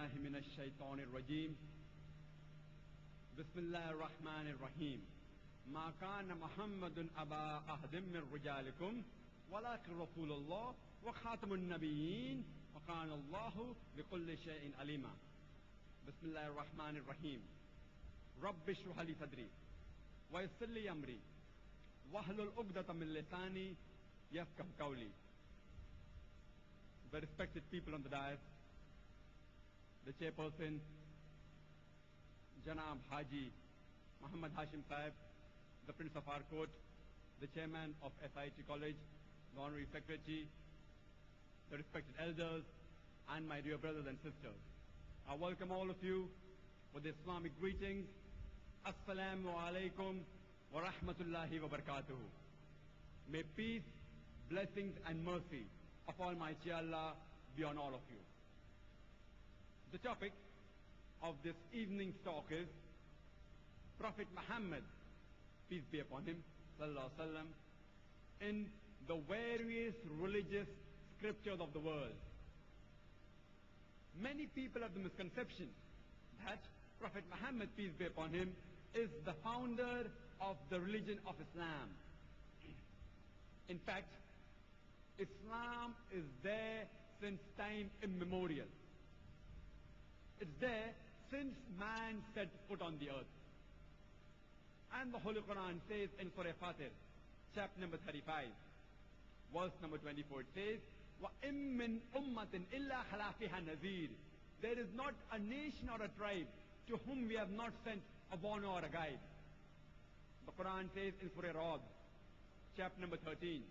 بالله من الشيطان الرجيم بسم الله الرحمن الرحيم ما كان محمد أبا أحد من رجالكم ولكن رسول الله وخاتم النبيين وكان الله بكل شيء عليما. بسم الله الرحمن الرحيم رب اشرح لي صدري ويسر لي أمري واحلل عقدة من لساني يفقهوا قولي. The respected people on the dais, the chairperson, Janab Haji Muhammad Hashim Saib, the Prince of our court, the chairman of SIT College, the honorary secretary, the respected elders, and my dear brothers and sisters. I welcome all of you with the Islamic greetings. Assalamu alaikum wa rahmatullahi wa barakatuhu. May peace, blessings and mercy of Almighty Allah be on all of you. The topic of this evening's talk is Prophet Muhammad, peace be upon him, sallallahu alaihi wasallam, in the various religious scriptures of the world. Many people have the misconception that Prophet Muhammad, peace be upon him, is the founder of the religion of Islam. In fact, Islam is there since time immemorial. It's there since man set foot on the earth. And the Holy Quran says in Surah Fatir, chapter number 35, verse number 24, it says, وَإِن مِّنْ أُمَّةٍ إِلَّا خَلَا فِيهَا نَذِيرٌ. There is not a nation or a tribe to whom we have not sent a warner or a guide. The Quran says in Surah Ra'd, chapter number 13,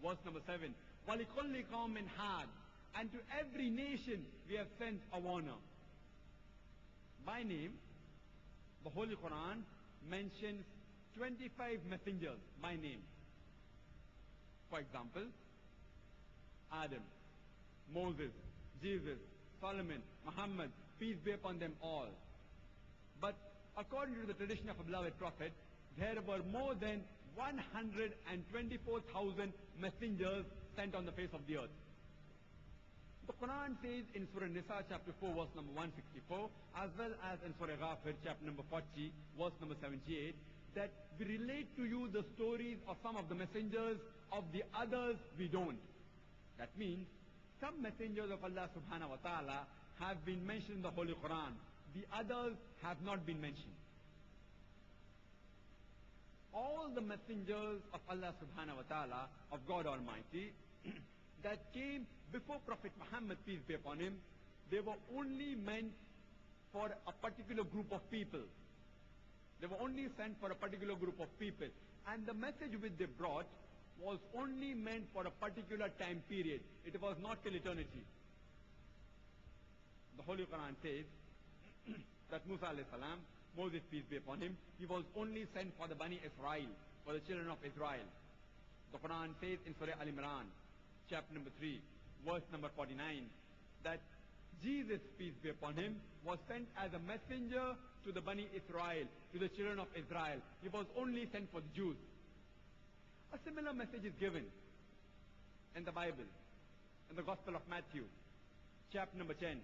verse number 7, وَلِكُلِّ قَوْمٍ هَادٍ. And to every nation we have sent a warner. By name, the Holy Quran mentions 25 messengers by name. For example, Adam, Moses, Jesus, Solomon, Muhammad, peace be upon them all. But according to the tradition of a beloved prophet, there were more than 124,000 messengers sent on the face of the earth. The Quran says in Surah Nisa chapter 4 verse number 164, as well as in Surah Ghafir chapter number 40 verse number 78, that we relate to you the stories of some of the messengers, of the others we don't. That means some messengers of Allah subhanahu wa ta'ala have been mentioned in the Holy Quran. The others have not been mentioned. All the messengers of Allah subhanahu wa ta'ala, of God Almighty, that came before Prophet Muhammad, peace be upon him, they were only meant for a particular group of people. They were only sent for a particular group of people. And the message which they brought was only meant for a particular time period. It was not till eternity. The Holy Quran says that Musa alayhi salam, Moses, peace be upon him, he was only sent for the Bani Israel, for the children of Israel. The Quran says in Surah Al-Imran, chapter number 3, verse number 49, that Jesus, peace be upon him, was sent as a messenger to the Bani Israel, to the children of Israel. He was only sent for the Jews. A similar message is given in the Bible, in the Gospel of Matthew, chapter number 10,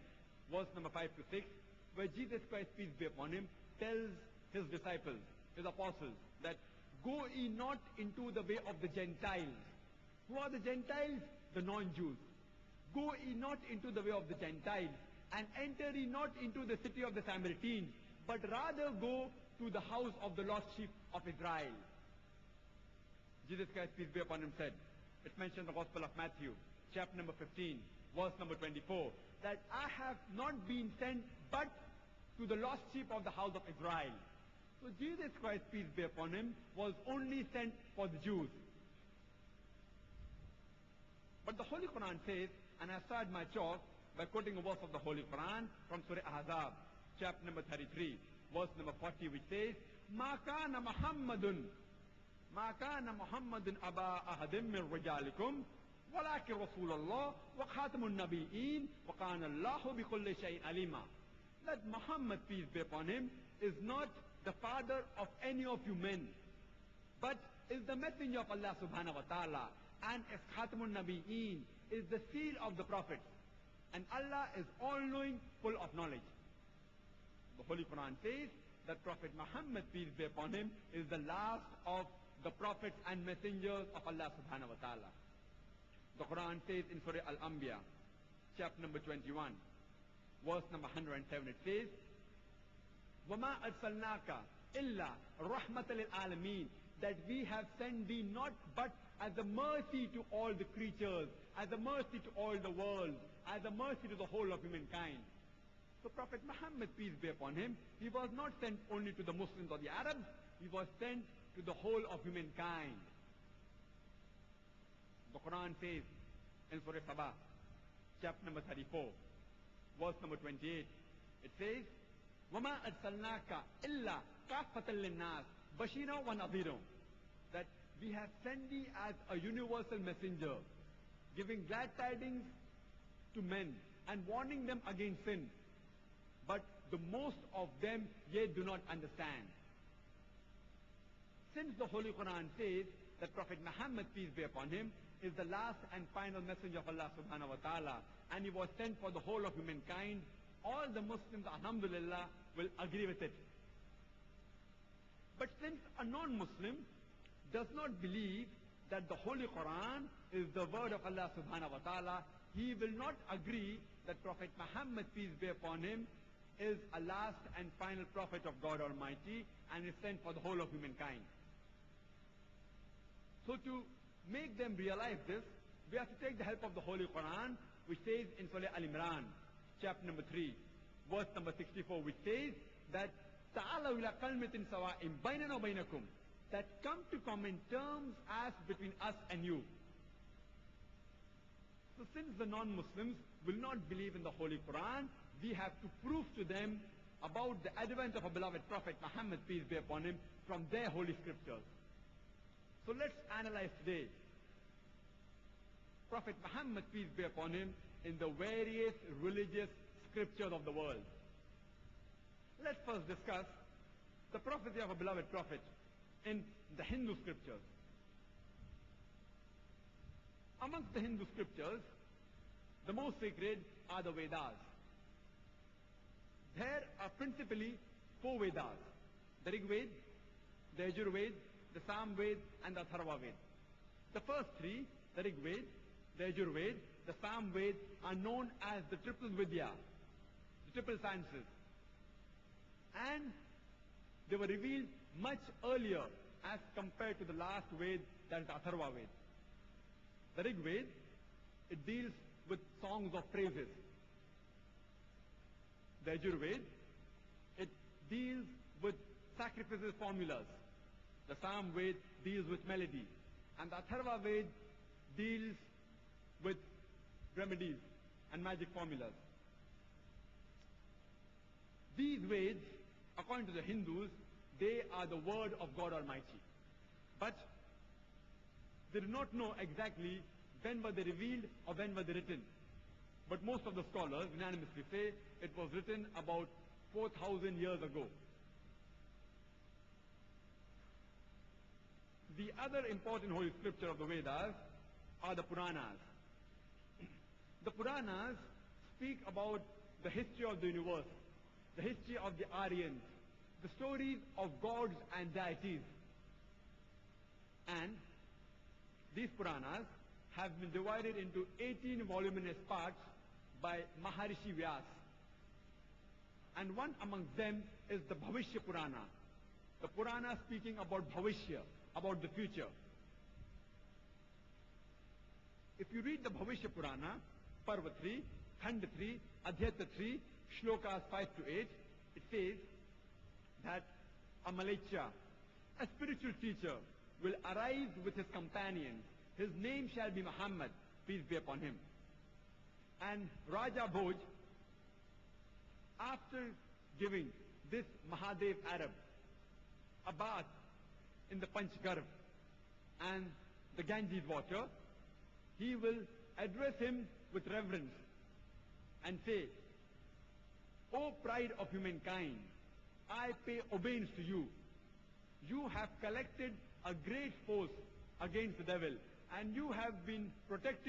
verse number 5 to 6, where Jesus Christ, peace be upon him, tells his disciples, his apostles, that go ye not into the way of the Gentiles. Who are the Gentiles? The non-Jews. Go ye not into the way of the Gentiles, and enter ye not into the city of the Samaritans, but rather go to the house of the lost sheep of Israel. Jesus Christ, peace be upon him, said, it's mentioned in the Gospel of Matthew, chapter number 15, verse number 24, that I have not been sent but to the lost sheep of the house of Israel. So Jesus Christ, peace be upon him, was only sent for the Jews. But the Holy Quran says, and I started my talk by quoting a verse of the Holy Quran from Surah Ahzab, chapter number 33, verse number 40, which says, مَا كَانَ مُحَمَّدٌ أَبَا أَحَدٍ مِّن رِجَالِكُمْ وَلَكِنْ رَسُولَ اللَّهِ وَخَاتَمُ النَّبِيِّينَ وَكَانَ اللَّهُ بِكُلِّ شَيْءٍ عَلِيمًا. That Muhammad, peace be upon him, is not the father of any of you men, but is the messenger of Allah subhanahu wa ta'ala, and is Khatamun Nabiyeen, is the seal of the prophets. And Allah is all-knowing, full of knowledge. The Holy Quran says that Prophet Muhammad, peace be upon him, is the last of the prophets and messengers of Allah subhanahu wa ta'ala. The Quran says in Surah Al-Anbiya, chapter number 21, verse number 107, it says, وَمَا أَرْسَلْنَاكَ إِلَّا رَحْمَةً لِلْعَالَمِينَ, that we have sent thee not but as a mercy to all the creatures, as a mercy to all the world, as a mercy to the whole of humankind. So Prophet Muhammad, peace be upon him, he was not sent only to the Muslims or the Arabs, he was sent to the whole of humankind. The Quran says in Surah Sabah, chapter number 34, verse number 28, it says, وَمَا أَرْسَلْنَاكَ إِلَّا كَافَّةً لِلنَّاسِ بَشِيرًا وَنَذِيرًا, that we have sent thee as a universal messenger, giving glad tidings to men and warning them against sin. But the most of them yet do not understand. Since the Holy Quran says that Prophet Muhammad, peace be upon him, is the last and final messenger of Allah subhanahu wa ta'ala, and he was sent for the whole of humankind, all the Muslims, alhamdulillah, will agree with it. But since a non-Muslim does not believe that the Holy Quran is the word of Allah subhanahu wa ta'ala, he will not agree that Prophet Muhammad, peace be upon him, is a last and final prophet of God Almighty and is sent for the whole of humankind. So to make them realize this, we have to take the help of the Holy Quran, which says in Surah Al-Imran, chapter number 3, verse number 64, which says that ta'alaw ila kalmatin sawa'in baynana wa baynakum, that come to common terms as between us and you. So since the non-Muslims will not believe in the Holy Quran, we have to prove to them about the advent of a beloved Prophet Muhammad, peace be upon him, from their holy scriptures. So let's analyze today Prophet Muhammad, peace be upon him, in the various religious scriptures of the world. Let's first discuss the prophecy of a beloved Prophet in the Hindu scriptures. Amongst the Hindu scriptures, the most sacred are the Vedas. There are principally 4 Vedas: the Rig Veda, the Yajur Veda, the Sam Veda, and the Atharva Veda. The first 3, the Rig Veda, the Yajur Veda, the Sam Veda, are known as the triple Vidya, the triple sciences. And they were revealed much earlier as compared to the last Veda, that is the Atharva Veda. The Rig Veda, it deals with songs of praises. The Yajur Veda, it deals with sacrifices formulas. The Sam Veda deals with melody. And the Atharva Veda deals with remedies and magic formulas. These Vedas, according to the Hindus, they are the word of God Almighty. But they do not know exactly when were they revealed or when were they written. But most of the scholars unanimously say it was written about 4,000 years ago. The other important holy scripture of the Vedas are the Puranas. The Puranas speak about the history of the universe, the history of the Aryans, the stories of gods and deities. And these Puranas have been divided into 18 voluminous parts by Maharishi Vyas. And one among them is the Bhavishya Purana, the Purana speaking about Bhavishya, about the future. If you read the Bhavishya Purana, Parva 3, Khand 3, Adhyata 3, Shlokas 5 to 8, it says that a Malecha, a spiritual teacher, will arise with his companions. His name shall be Muhammad, peace be upon him. And Raja Bhoj, after giving this Mahadev Arab a bath in the Panchgarh and the Ganges water, he will address him with reverence and say, "O pride of humankind, I pay obedience to you. You have collected a great force against the devil, and you have been protected